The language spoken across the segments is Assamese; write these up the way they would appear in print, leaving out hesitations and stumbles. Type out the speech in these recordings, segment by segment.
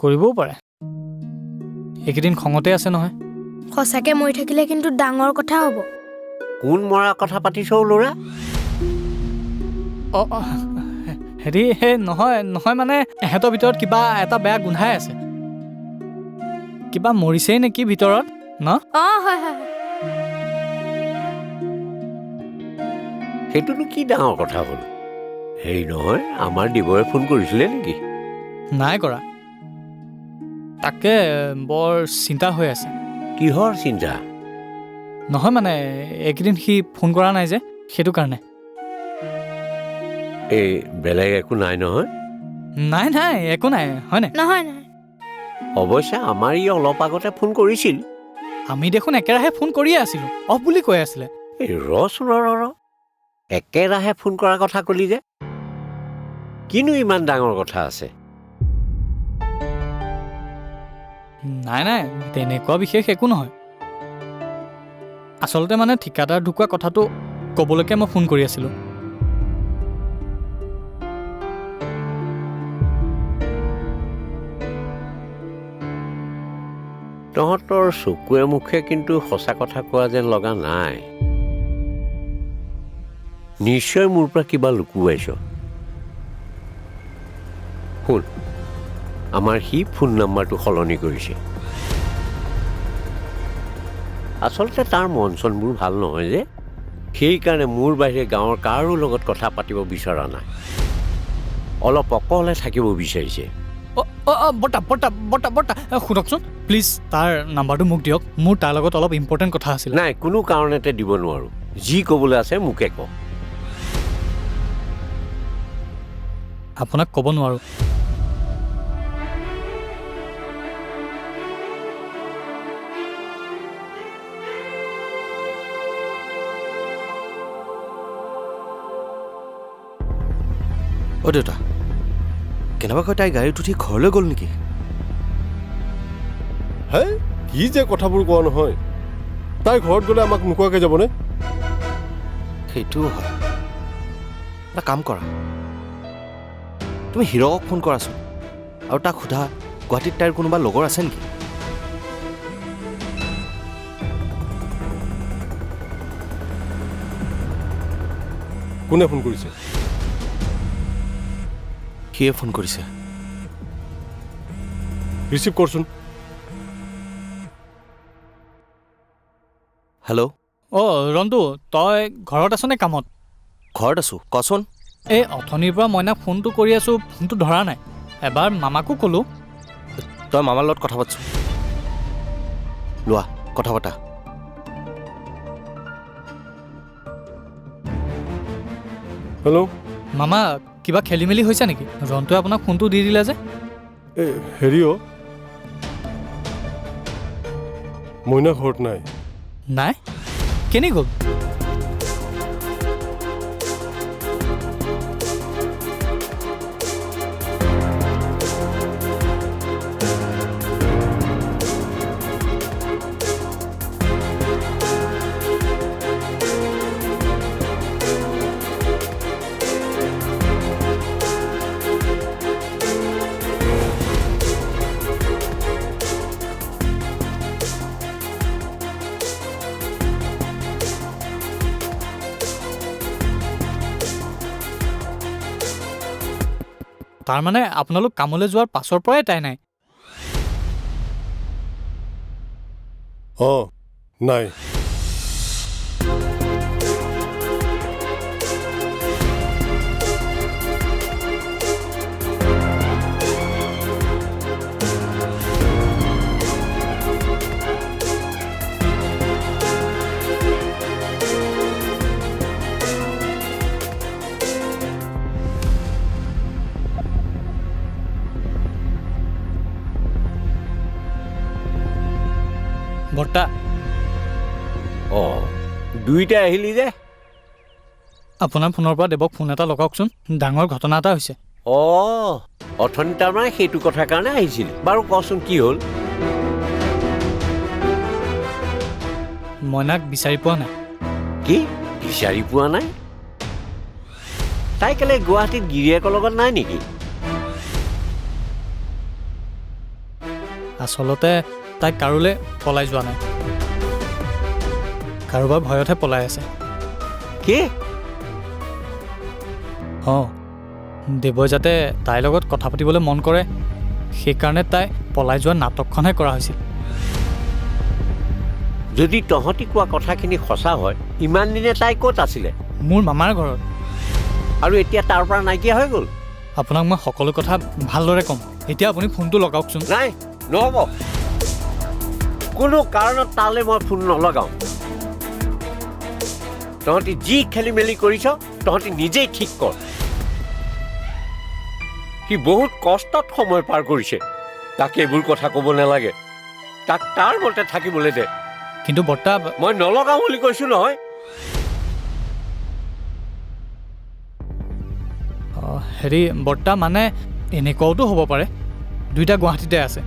কৰিবও পাৰে এইকেইদিন খঙতে আছে নহয় সঁচাকে মৰি থাকিলে কিন্তু ডাঙৰ কথা হ'ব কোন মৰা কথা পাতিছ ল'ৰা হেৰি নহয় মানে এহেঁতৰ ভিতৰত কিবা এটা বেয়া গোন্ধাই আছে কিবা মৰিছেই নেকি ভিতৰত ন হয় সেইটোনো কি ডাঙৰ কথা হ'ল হেৰি নহয় আমাৰ দিবয়ে ফোন কৰিছিলে নেকি নাই কৰা তাকে বৰ চিন্তা হৈ আছে কিহৰ চিন্তা নহয় মানে এইকেইদিন সি ফোন কৰা নাই যে সেইটো কাৰণে এই বেলেগ একো নাই নহয় নাই একো নাই হয়নে নহয় অৱশ্যে আমাৰ ই অলপ আগতে ফোন কৰিছিল আমি দেখোন একেৰাহে ফোন কৰিয়ে আছিলোঁ অফ বুলি কৈ আছিলে এই ৰচোন একেৰাহে ফোন কৰাৰ কথা ক'লি যে কিনো ইমান ডাঙৰ কথা আছে নাই তেনেকুৱা বিশেষ একো নহয় আচলতে মানে ঠিকাদাৰ ঢুকোৱা কথাটো ক'বলৈকে মই ফোন কৰি আছিলোঁ তহঁতৰ চকুৱে মুখে কিন্তু সঁচা কথা কোৱা যেন লগা নাই নিশ্চয় মোৰ পৰা কিবা লুকুৱাইছ শুন আমাৰ সি ফোন নম্বৰটো সলনি কৰিছে আচলতে তাৰ মন চনবোৰ ভাল নহয় যে সেইকাৰণে মোৰ বাহিৰে গাঁৱৰ কাৰো লগত কথা পাতিব বিচৰা নাই অলপ অকলে থাকিব বিচাৰিছে বৰ্তা শুনকচোন প্লিজ তাৰ নাম্বাৰটো মোক দিয়ক মোৰ তাৰ লগত অলপ ইম্পৰ্টেণ্ট কথা আছিল নাই কোনো কাৰণতে দিব নোৱাৰো যি ক'বলৈ আছে মোকে ক আপোনাক ক'ব নোৱাৰোঁ অ' দেউতা কেনেবাকৈ তাই গাড়ীত উঠি ঘৰলৈ গ'ল নেকি হে কি যে কথাবোৰ কোৱা নহয় তাই ঘৰত গ'লে আমাক নোকোৱাকৈ যাবনে সেইটোও হয় এটা কাম কৰা তুমি হিৰকক ফোন কৰাচোন আৰু তাক সোধা গুৱাহাটীত তাইৰ কোনোবা লগৰ আছে নেকি কোনে ফোন কৰিছে সিয়ে ফোন কৰিছে ৰিচিভ কৰচোন হেল্ল' ৰন্তু তই ঘৰত আছ নে কামত ঘৰত আছোঁ কচোন এই অথনিৰ পৰা মইনাক ফোনটো কৰি আছোঁ ফোনটো ধৰা নাই এবাৰ মামাকো ক'লোঁ তই মামাৰ লগত কথা পাতছোন লোৱা কথা পতা হেল্ল' মামা কিবা খেলি মেলি হৈছে নেকি ৰন্তুৱে আপোনাক ফোনটো দি দিলে যে হেৰি মইনা ঘৰত নাই নাই কেনি গ'ল তাৰমানে আপোনালোক কামলৈ যোৱাৰ পাছৰ পৰাই তাই নাই নাই বৰ্তা দুইটা আহিলি যে আপোনাৰ ফোনৰ পৰা দেৱক ফোন এটা লগাওকচোন ডাঙৰ ঘটনা এটা হৈছে অথনি তাৰমানে সেইটো কথাৰ কাৰণে আহিছিল বাৰু কচোন কি হ'ল মইনাক বিচাৰি পোৱা নাই কি বিচাৰি পোৱা নাই তাই কেলে গুৱাহাটীত গিৰিয়েকৰ লগত নাই নেকি আচলতে তাই কাৰোলৈ পলাই যোৱা নাই, কাৰোবাৰ ভয়তহে পলাই আছে। কি? অঁ, দেৱই যাতে তাইৰ লগত কথা পাতিবলৈ মন কৰে সেইকাৰণে তাই পলাই যোৱা নাটকখনহে কৰা হৈছিল। যদি তহঁতি কোৱা কথাখিনি সঁচা হয়, ইমান দিনে তাই ক'ত আছিলে? মোৰ মামাৰ ঘৰত। আৰু এতিয়া তাৰ পৰা নাইকিয়া হৈ গ'ল? আপোনাক মই সকলো কথা ভালদৰে ক'ম, এতিয়া আপুনি ফোনটো লগাওকচোন। নাই, নহ'ব। কোনো কাৰণত তালৈ মই ফোন নলগাওঁ। তহঁতি যি খেলি মেলি কৰিছ তহঁতি নিজেই ঠিক কৰ। সি বহুত কষ্টত সময় পাৰ কৰিছে, তাক এইবোৰ কথা ক'ব নালাগে। তাক তাৰ মতে থাকিবলৈ দে। কিন্তু বৰ্তা, মই নলগাওঁ বুলি কৈছোঁ নহয়। হেৰি বৰ্তা, মানে এনেকুৱাওতো হ'ব পাৰে দুইটা গুৱাহাটীতে আছে,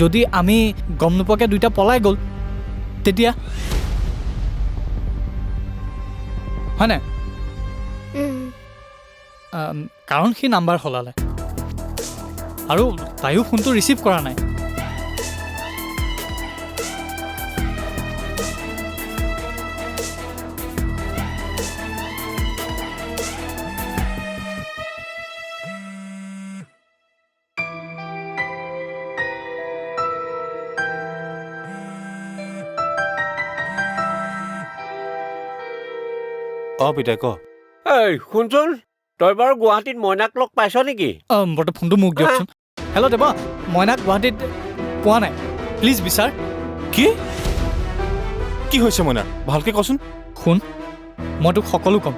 যদি আমি গম নোপোৱাকৈ দুইটা পলাই গ'ল তেতিয়া, হয় নাই? কাৰণ সি নাম্বাৰ সলালে আৰু তাইও ফোনটো ৰিচিভ কৰা নাই। অঁ পিতাই ক। এই শুনচোন, তই বাৰু গুৱাহাটীত মইনাক লগ পাইছ নেকি? বৰ্তা ফোনটো মোক দিয়কচোন। হেল্ল' দেৱা, মইনাক গুৱাহাটীত পোৱা নাই, প্লিজ বিচাৰ। কি কি হৈছে মইনা, ভালকৈ কচোন। শুন, মই তোক সকলো ক'ম,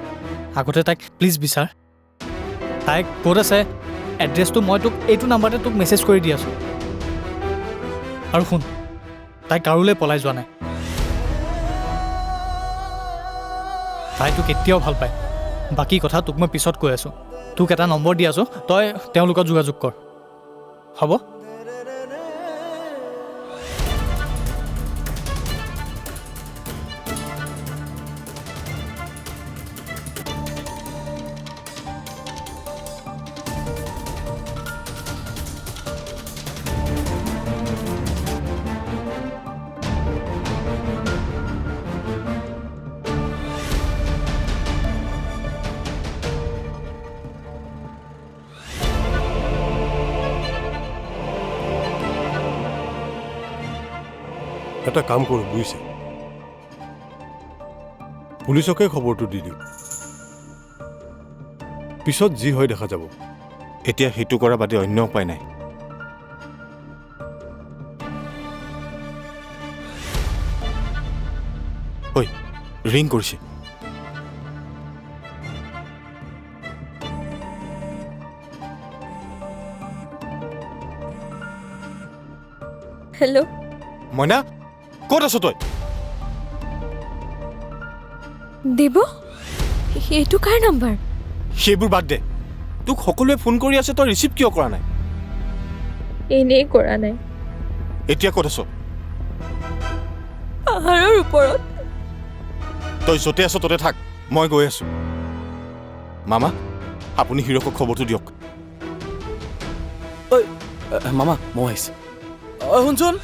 আগতে তাইক প্লিজ বিচাৰ। তাইক ক'ত আছে এড্ৰেছটো মই তোক এইটো নাম্বাৰতে তোক মেছেজ কৰি দি আছোঁ। আৰু শুন, তাই কাৰোলৈ পলাই যোৱা নাই, তাই তোক এতিয়াও ভাল পায়। বাকী কথা তোক মই পিছত কৈ আছোঁ। তোক এটা নম্বৰ দি আছোঁ, তই তেওঁলোকক যোগাযোগ কৰ, হ'ব? এটা কাম কৰোঁ বুজিছে, পুলিচকে খবৰটো দি দিওঁ, পিছত যি হয় দেখা যাব। এতিয়া সেইটো কৰা বাদে অন্য উপায় নাই। ঐ, ৰিং কৰিছে। হেল্ল', মইনা, ক'ত আছ তই? দেৱ, এইটো কাৰ নাম্বাৰ? সেইবোৰ বাদ দে, তোক সকলোৱে ফোন কৰি আছে, তই ৰিচিভ কিয় কৰা নাই? এনেই কৰা নাই। এতিয়া ক'ত আছ? পাহাৰৰ ওপৰত। তই য'তে আছ ততে থাক, মই গৈ আছো। মামা, আপুনি হিৰকক খবৰটো দিয়ক। ঐ মামা, মই আহিছোঁ। শুনচোন,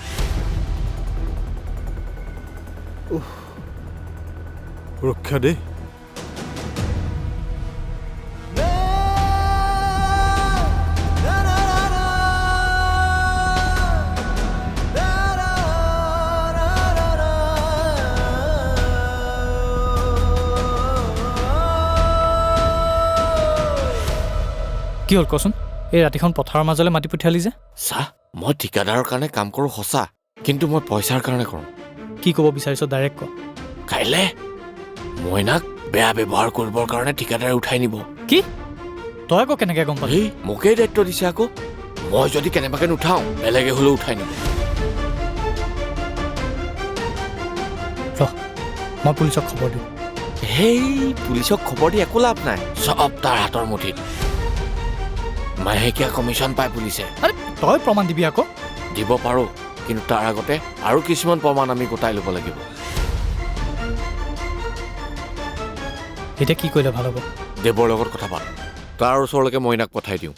ৰক্ষা দেই। কি হ'ল কচোন? এই ৰাতিখন পথাৰৰ মাজলৈ মাতি পঠিয়ালি যে? চা, মই ঠিকাদাৰৰ কাৰণে কাম কৰোঁ সঁচা, কিন্তু মই পইচাৰ কাৰণে কৰোঁ। কি ক'ব বিচাৰিছ ডাইৰেক্ট ক। কাইলৈ মইনাক বেয়া ব্যৱহাৰ কৰিবৰ কাৰণে ঠিকাদাৰে উঠাই নিব। কি? তই আকৌ কেনেকৈ গম পালি? এই মোকেই দায়িত্ব দিছে আকৌ। মই যদি কেনেবাকৈ নুঠাওঁ, বেলেগে হ'লেও উঠাই নিব। ৰ, মই পুলিচক খবৰ দিওঁ। সেই পুলিচক খবৰ দি একো লাভ নাই, চব তাৰ হাতৰ মুঠিত। মাহেকীয়া কমিশ্যন পায় পুলিচে। আৰে তই প্ৰমাণ দিবি আকৌ। দিব পাৰোঁ, কিন্তু তাৰ আগতে আৰু কিছুমান প্ৰমাণ আমি গোটাই ল'ব লাগিব। এতিয়া কি কৰিলে ভাল হ'ব? দেৱৰ লগত কথা পাত, তাৰ ওচৰলৈকে মইনাক পঠাই দিওঁ।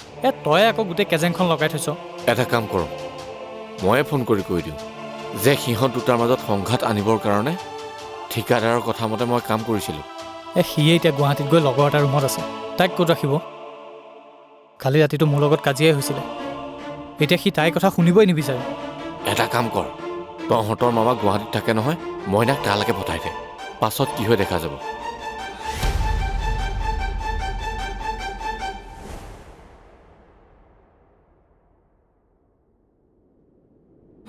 তই আকৌ গোটেই কেজেংখন লগাই থৈছ। এটা কাম কৰোঁ, ময়ে ফোন কৰি কৈ দিওঁ যে সিহঁত দুটাৰ মাজত সংঘাত আনিবৰ কাৰণে ঠিকাদাৰৰ কথা মতে মই কাম কৰিছিলোঁ। সিয়ে এতিয়া গুৱাহাটীত গৈ লগৰ এটা ৰুমত আছে, তাইক ক'ত ৰাখিব? কালি ৰাতিটো মোৰ লগত কাজিয়াই হৈছিলে, এতিয়া সি তাইৰ কথা শুনিবই নিবিচাৰে। এটা কাম কৰ, তহঁতৰ মামা গুৱাহাটীত থাকে নহয়, মইনাক তালৈকে পঠাই দে, পাছত কি হয় দেখা যাব।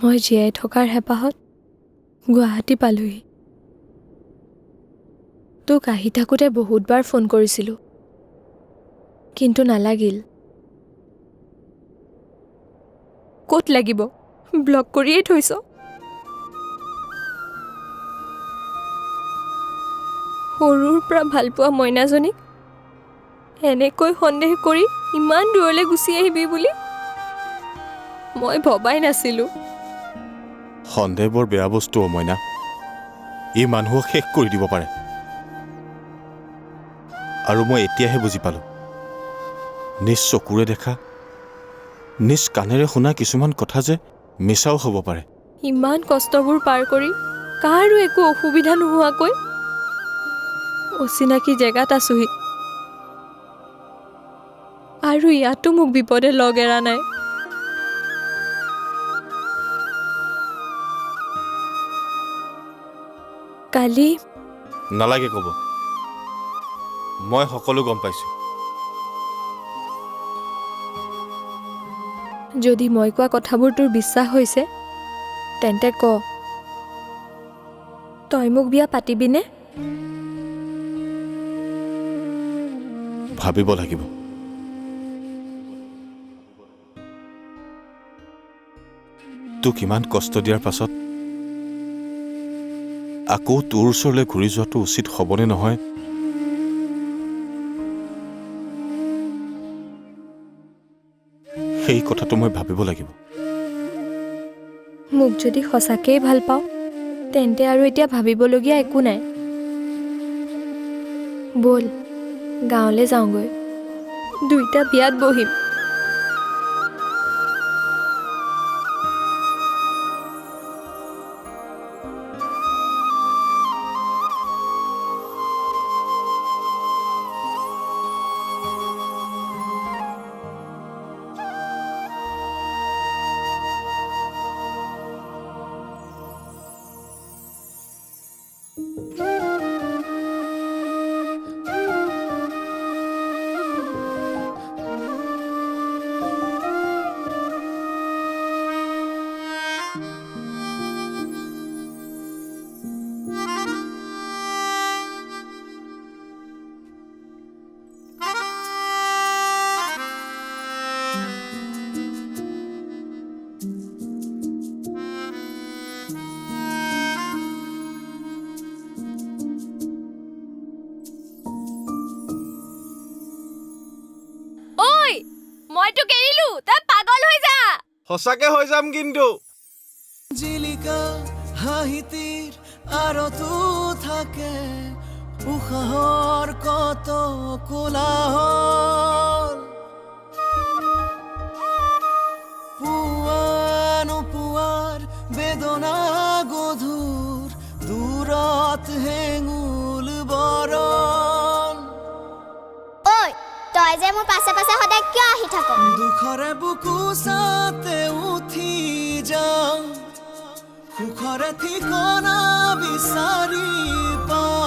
মই জীয়াই থকাৰ হেঁপাহত গুৱাহাটী পালোহি। তোক আহি থাকোঁতে বহুতবাৰ ফোন কৰিছিলোঁ, কিন্তু নালাগিল। ক'ত লাগিব? ব্লক কৰিয়েই থৈছ। সৰুৰ পৰা ভালপোৱা মইনাজনীক এনেকৈ সন্দেহ কৰি ইমান দূৰলৈ গুচি আহিবি বুলি মই ভবাই নাছিলোঁ। সন্দেহ বৰ বেয়া বস্তু মইনা, ই মানুহক শেষ কৰি দিব পাৰে। আৰু মই এতিয়াহে বুজি পালোঁ, নিজ চকুৰে দেখা, নিজ কাণেৰে শুনা কিছুমান কথা যে মিছাও হ'ব পাৰে। ইমান কষ্টবোৰ পাৰ কৰি কাৰো একো অসুবিধা নোহোৱাকৈ অচিনাকি জেগাত আছোহি, আৰু ইয়াতো মোক বিপদে লগ এৰা নাই। কালি নালাগে ক'ব, মই সকলো গম পাইছোঁ। যদি মই কোৱা কথাবোৰ তোৰ বিশ্বাস হৈছে তেন্তে ক, তই মোক বিয়া পাতিবিনে? ভাবিব লাগিব। তোক ইমান কষ্ট দিয়াৰ পাছত আকৌ তোৰ ওচৰলৈ ঘূৰি যোৱাটো উচিত হ'বনে নহয় সেই কথাটো মই ভাবিব লাগিব। মোক যদি সঁচাকেই ভাল পাওঁ তেন্তে আৰু এতিয়া ভাবিবলগীয়া একো নাই। ব'ল গাঁৱলৈ যাওঁগৈ, দুইটা বিয়াত বহিম। মই তোক এৰিলো, তই পাগল হৈ যা। সঁচাকে হৈ যাম কিন্তু। জিলিকা হাঁহিতিৰ আৰতো থাকে উশাহৰ কত কোলাহল, পুৱা নোপোৱাৰ বেদনা গধুৰ দূৰত হেঙুল বৰণ। ঐ তই যে মোৰ পাছে পাছে সদায় কিয় আহি থাক? দুখৰে বুকু চাতে উঠি যাওঁ, সুখৰে ঠিকনা বিচাৰি পাওঁ।